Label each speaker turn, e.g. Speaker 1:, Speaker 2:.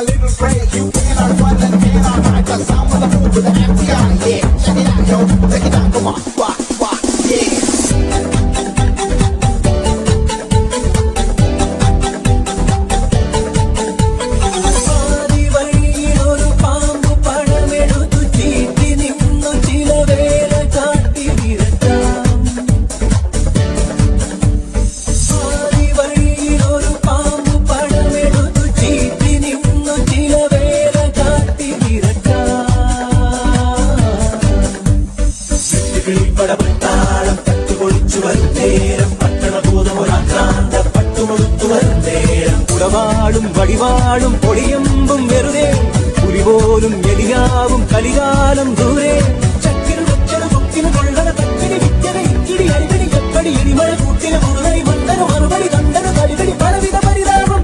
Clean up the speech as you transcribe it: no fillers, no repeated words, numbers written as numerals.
Speaker 1: my little friend. You cannot run and cannot hide, 'cause I'm on the move with the FBI. Yeah, check it out, yo. Take it down, come on, rock, rock, yeah.
Speaker 2: പടപെട്ടാളം തട്ടുപൊളിച്ചു വരുന്നേരം പട്ടണഭൂതം ഒരാക്രാന്ത പട്ടുമൊടുത്തു വരുന്നേരം കുടവാളും വടിവാളും പൊടിയമ്പും വെറുതെ പുലി പോലും എലിയാവും കലികാലം ദൂരെ ചക്കിനു കൊച്ചനു കൊക്കിനു കൊള്ളണ തക്കിന് വിറ്റന ഇക്കിടി അരികടി എപ്പടി എരിമഴ കൂട്ടിന് മുറുകടി മണ്ടനു മറുപടി കണ്ടനു കളികടി പലവിധ പരിതാപം